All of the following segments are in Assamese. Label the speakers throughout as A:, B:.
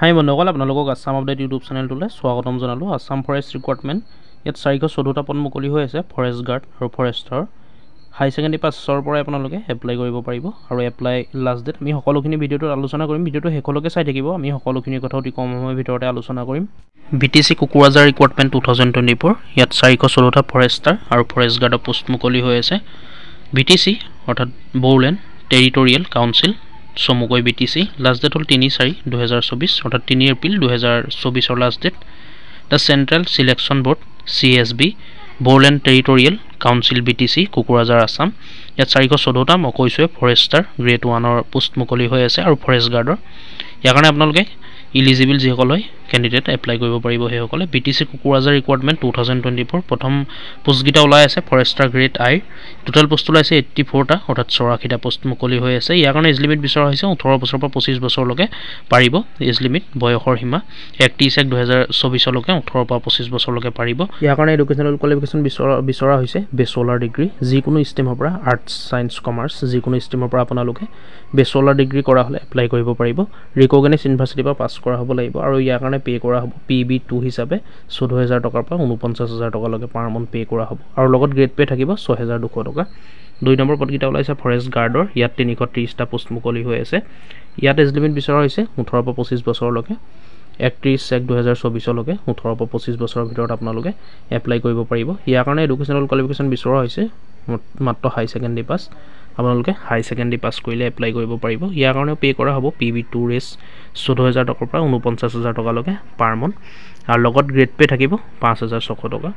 A: হাই বন্ধুসকল, আপোনালোকক আসাম আপডেট ইউটিউব চেনেলটোলৈ স্বাগতম জনালোঁ। আসাম ফৰেষ্ট ৰিক্ৰুটমেণ্ট ইয়াত 414টা পদ মুকলি হৈ আছে ফৰেষ্ট গাৰ্ড আৰু ফৰেষ্টৰ। হাই ছেকেণ্ডেৰী পাছৰ পৰাই আপোনালোকে এপ্লাই কৰিব পাৰিব আৰু এপ্লাই লাষ্ট ডেট আমি সকলোখিনি ভিডিঅ'টোত আলোচনা কৰিম। ভিডিঅ'টো শেষলৈকে চাই থাকিব, আমি সকলোখিনি কথা অতি কম সময়ৰ ভিতৰতে আলোচনা কৰিম। BTC কুকুৰাঝাৰ ৰিক্ৰুটমেণ্ট 2024 ইয়াত 414টা ফৰেষ্টাৰ আৰু ফৰেষ্ট গাৰ্ডৰ পোষ্ট মুকলি হৈ আছে। BTC অৰ্থাৎ বড়োলেণ্ড টেৰিটৰিয়েল কাউন্সিল চমুকৈ BTC লাষ্ট ডেট হ'ল 3/4/2024 অৰ্থাৎ 3 এপ্ৰিল 2024 last date. The central selection board CSB Bodoland territorial council BTC Kokrajhar Assam ইয়াত 414টা মই কৈছোঁৱে ফৰেষ্টাৰ গ্ৰেড 1ৰ পোষ্ট মুকলি হৈ আছে আৰু ফৰেষ্ট গাৰ্ডৰ। ইয়াৰ কাৰণে আপোনালোকে ইলিজিবল যিসকল হয় কেণ্ডিডেট এপ্লাই কৰিব পাৰিব সেইসকলে। BTC কুকুৰাঝাৰ ৰিক্ৰুটমেণ্ট 2024 প্ৰথম পোষ্টকেইটা ওলাই আছে Forester grade I। Total post ওলাইছে 84টা অৰ্থাৎ 84টা পোষ্ট মুকলি হৈ আছে। ইয়াৰ কাৰণে এজ লিমিট বিচৰা হৈছে 18 বছৰৰ পৰা 25 বছৰলৈকে পাৰিব। এজ লিমিট বয়সৰ সীমা 31/1/2024লৈকে 18 পৰা 25 বছৰলৈকে পাৰিব। ইয়াৰ কাৰণে এডুকেশ্যনেল কোৱালিফিকেশ্যন বিচৰা হৈছে বেচেলাৰ ডিগ্ৰী যিকোনো ষ্ট্ৰীমৰ পৰা, আৰ্টছ ছায়েন্স কমাৰ্চ যিকোনো ষ্ট্ৰীমৰ পৰা আপোনালোকে বেচেলাৰ ডিগ্ৰী কৰা হ'লে এপ্লাই কৰিব পাৰিব। ৰিকগনাইজ ইউনিভাৰ্চিটিৰ পৰা পাছ কৰা হ'ব লাগিব আৰু ইয়াৰ কাৰণে পে' কৰা হ'ব PB2 হিচাপে 14,000 টকাৰ পৰা 49,000 টকালৈকে পাৰ মান্থ পে' কৰা হ'ব আৰু লগত গ্ৰেড পে' থাকিব 6,200 টকা। 2 নম্বৰ পদকেইটা ওলাইছে ফৰেষ্ট গাৰ্ডৰ, ইয়াত 330টা পোষ্ট মুকলি হৈ আছে। ইয়াত এজ লিমিট বিচৰা হৈছে 18 পৰা 25 বছৰলৈকে। 31/1/2024লৈকে 18 পৰা 25 বছৰৰ ভিতৰত আপোনালোকে এপ্লাই কৰিব পাৰিব। ইয়াৰ কাৰণে এডুকেশ্যনেল কোৱালিফিকেশ্যন বিচৰা হৈছে মাত্ৰ হাই ছেকেণ্ডেৰী পাছ। আপোনালোকে হাই ছেকেণ্ডেৰী পাছ কৰিলে এপ্লাই কৰিব পাৰিব। ইয়াৰ কাৰণেও পে' কৰা হ'ব PB2 ৰেচ 14,000 টকাৰ পৰা 49,000 টকালৈকে পাৰ মান্থ আৰু লগত গ্ৰেড পে' থাকিব 5,600 টকা।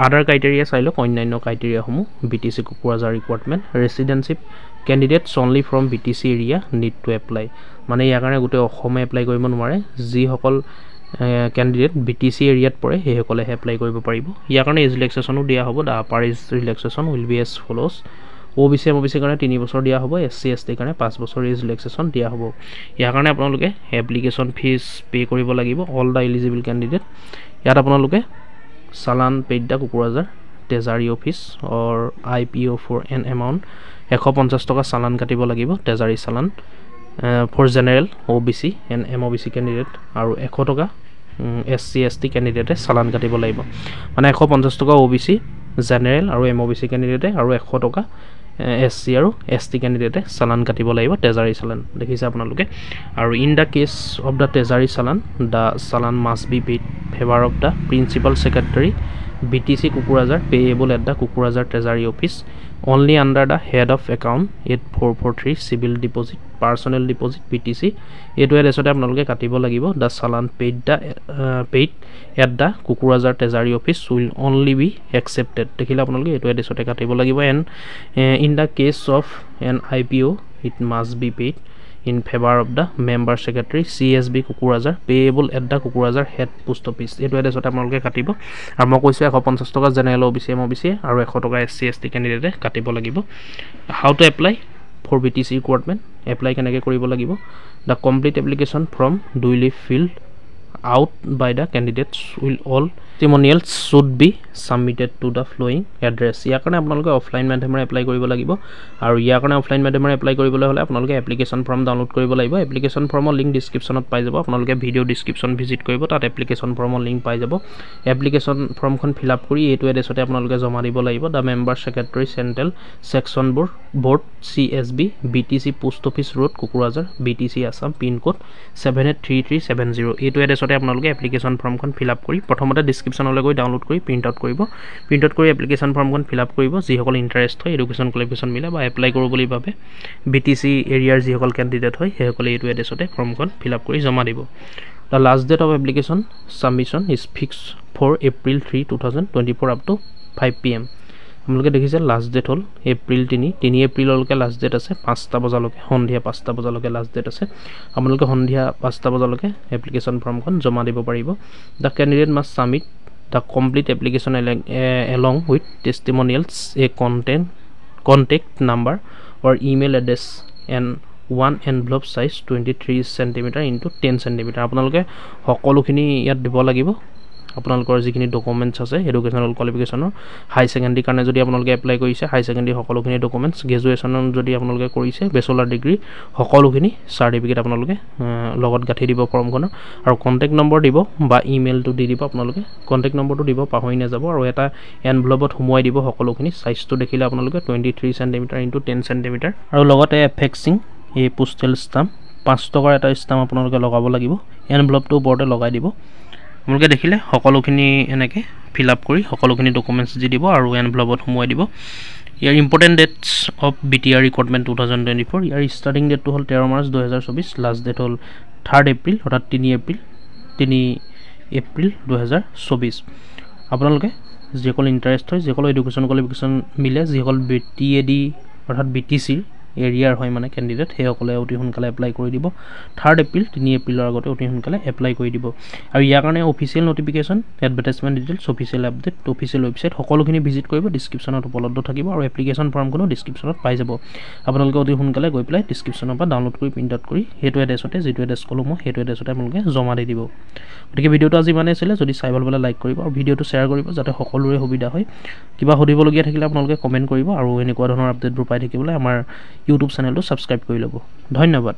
A: আদাৰ ক্ৰাইটেৰিয়া চাই লওক, অন্যান্য ক্ৰাইটেৰিয়াসমূহ BTC Kokrajhar recruitment residentship candidates only from BTC area need to apply. মানে ইয়াৰ কাৰণে গোটেই অসমে এপ্লাই কৰিব নোৱাৰে, যিসকল কেণ্ডিডেট BTC এৰিয়াত পৰে সেইসকলেহে এপ্লাই কৰিব পাৰিব। ইয়াৰ কাৰণে এজ ৰিলেক্সেশ্যনো দিয়া হ'ব। The upper age relaxation will be as follows. OBC MOBC কাৰণে 3 বছৰ দিয়া হ'ব, SC ST কাৰণে 5 বছৰ এজ ৰিলেক্সেশ্যন দিয়া হ'ব। ইয়াৰ কাৰণে আপোনালোকে এপ্লিকেশ্যন ফিজ পে' কৰিব লাগিব অল দ্য এলিজিবল কেণ্ডিডেট। ইয়াত আপোনালোকে challan paid the Kokrajhar treasury office or IPO for an amount 150 টকা চালান কাটিব লাগিব, treasury challan for general OBC and MOBC candidate আৰু 100 টকা SC ST কেণ্ডিডেটে চালান কাটিব লাগিব। মানে 150 টকা OBC জেনেৰেল আৰু MOBC কেণ্ডিডেটে আৰু 100 টকা SC আৰু ST কেণ্ডিডেটে চালান কাটিব লাগিব, ট্ৰেজাৰী চালান দেখিছে আপোনালোকে। আৰু in the case of the treasury challan the challan must be paid favour of the principal secretary BTC Kokrajhar payable at the Kokrajhar treasury office only under the head of account 8443 civil deposit personal deposit BTC এইটো এড্ৰেছতে আপোনালোকে কাটিব লাগিব। The challan paid at the Kokrajhar treasury office will only be accepted দেখিলে আপোনালোকে এইটো এড্ৰেছতে কাটিব লাগিব। And in the case of N IPO it must be paid in favour of the member secretary CSB Kokrajhar payable at the Kokrajhar head post office এইটো এড্ৰেছতে আপোনালোকে কাটিব। আৰু মই কৈছোঁ 150 টকা জেনেৰেল OBC MOBC আৰু 100 টকা SC ST কেণ্ডিডেটে কাটিব লাগিব। How to apply for BTC recruitment, apply কেনেকৈ কৰিব লাগিব। The complete application form duly filled out by the candidates will all testimonials should be submitted to the following address। ইয়াৰ কাৰণে আপোনালোকে অফলাইন মাধ্যমেৰে এপ্লাই কৰিব লাগিব আৰু ইয়াৰ কাৰণে অফলাইন মাধ্যমেৰে এপ্লাই কৰিবলৈ হ'লে আপোনালোকে এপ্লিকেশ্যন ফৰ্ম ডাউনলোড কৰিব লাগিব। এপ্লিকেশ্যন ফৰ্মৰ লিংক ডিছক্ৰিপশ্যনত পাই যাব, আপোনালোকে ভিডিঅ' ডিছক্ৰিপশ্যন ভিজিট কৰিব, তাত এপ্লিকেশ্যন ফৰ্মৰ লিংক পাই যাব। এপ্লিকেশ্যন ফৰ্মখন ফিল আপ কৰি এইটো এড্ৰেছতে আপোনালোকে জমা দিব লাগিব। The member secretary central section board CSB BTC post office road Kokrajhar BTC Assam pincode 783370 এইটো এড্ৰেছতে আপোনালোকে এপ্লিকেশ্যন ফৰ্মখন ফিল আপ কৰি প্ৰথমতে ডিছক্ৰিপশ্যনলৈ গৈ ডাউনলোড কৰি প্ৰিণ্ট আউট কৰিব। প্ৰিণ্ট আউট কৰি এপ্লিকেশ্যন ফৰ্মখন ফিল আপ কৰিব। যিসকল ইণ্টাৰেষ্ট হয় এডুকেশ্যন কোৱালিফিকেশ্যন মিলে বা এপ্লাই কৰোঁ বুলি ভাবে BTC এৰিয়াৰ যিসকল কেণ্ডিডেট হয় সেইসকলে এইটো এড্ৰেছতে ফৰ্মখন ফিল আপ কৰি জমা দিব। The last date of application submission is fix for April 3, 2024 up to 5 PM। আপোনালোকে দেখিছে লাষ্ট ডেট হ'ল April 3 এপ্ৰিললৈকে লাষ্ট ডেট আছে, 5টা বজালৈকে সন্ধিয়া 5টা বজালৈকে লাষ্ট ডেট আছে। আপোনালোকে সন্ধিয়া 5টা বজালৈকে এপ্লিকেশ্যন ফৰ্মখন জমা দিব পাৰিব। The candidate must submit the complete application along with testimonials a contact number or email address and 1 envelope size 23 cm into 10 cm আপোনালোকে সকলোখিনি ইয়াত দিব লাগিব আপোনালোকৰ যিখিনি ডকুমেণ্টছ আছে এডুকেশ্যনেল কোৱালিফিকেশ্যনৰ হাই ছেকেণ্ডেৰী কাৰণে যদি আপোনালোকে এপ্লাই কৰিছে হাই ছেকেণ্ডেৰী সকলোখিনি ডকুমেণ্টছ গ্ৰেজুৱেশ্যনত যদি আপোনালোকে কৰিছে বেচেলাৰ ডিগ্ৰী সকলোখিনি চাৰ্টিফিকেট আপোনালোকে লগত গাঁঠি দিব ফৰ্মখনৰ আৰু কণ্টেক্ট নম্বৰ দিব বা ইমেইলটো দি দিব আপোনালোকে কণ্টেক্ট নম্বৰটো দিব পাহৰি নাযাব আৰু এটা এনভেলপত সোমোৱাই দিব সকলোখিনি সাইজটো দেখিলে আপোনালোকে 23 সেন্টিমিটাৰ × 10 সেন্টিমিটাৰ আৰু লগতে এফেক্সিং এই পোষ্টেল ষ্টাম্প 5 টকাৰ এটা ষ্টাম্প আপোনালোকে লগাব লাগিব এনভেলপটো ওপৰতে লগাই দিব আপোনালোকে দেখিলে সকলোখিনি এনেকৈ ফিল আপ কৰি সকলোখিনি ডকুমেণ্টছ দি দিব আৰু এনভেলপত সোমোৱাই দিব ইয়াৰ important dates of BTR recruitment 2024 ইয়াৰ ষ্টাৰ্টিং ডেটটো হ'ল 13 মাৰ্চ 2024 লাষ্ট ডেট হ'ল 3 এপ্ৰিল অৰ্থাৎ 3 এপ্ৰিল 2024 আপোনালোকে যিসকল ইণ্টাৰেষ্ট হয় যিসকল এডুকেশ্যন কোৱালিফিকেশ্যন মিলে যিসকল BTAD অৰ্থাৎ BTC এৰিয়াৰ হয় মানে কেণ্ডিডেট সেইসকলে অতি সোনকালে এপ্লাই কৰি দিব 3 এপ্ৰিল 3 এপ্ৰিলৰ আগতে অতি সোনকালে এপ্লাই কৰি দিব আৰু ইয়াৰ কাৰণে official notification advertisement details official update official website সকলোখিনি ভিজিট কৰিব ডিছক্ৰিপশ্যনত উপলব্ধ থাকিব আৰু এপ্লিকেশ্যন ফৰ্মখনো ডিছক্ৰিপশ্যনত পাই যাব আপোনালোকে অতি সোনকালে গৈ পেলাই ডিছক্ৰিপশ্যনৰ পৰা ডাউনলোড কৰি প্ৰিণ্ট আউট কৰি সেইটো এড্ৰেছতে যিটো এড্ৰেছ ক'লো মই সেইটো এড্ৰেছতে আপোনালোকে জমা দি দিব গতিকে ভিডিঅ'টো আজি ইমানেই আছিলে যদি চাই ভাল পালে লাইক কৰিব আৰু ভিডিঅ'টো শ্বেয়াৰ কৰিব যাতে সকলোৰে সুবিধা হয় কিবা সুধিবলগীয়া থাকিলে আপোনালোকে কমেণ্ট কৰিব আৰু এনেকুৱা ধৰণৰ আপডেটবোৰ পাই থাকিবলৈ আমাৰ ইউটিউব চেনেলটো ছাবস্ক্ৰাইব কৰি ল'ব ধন্যবাদ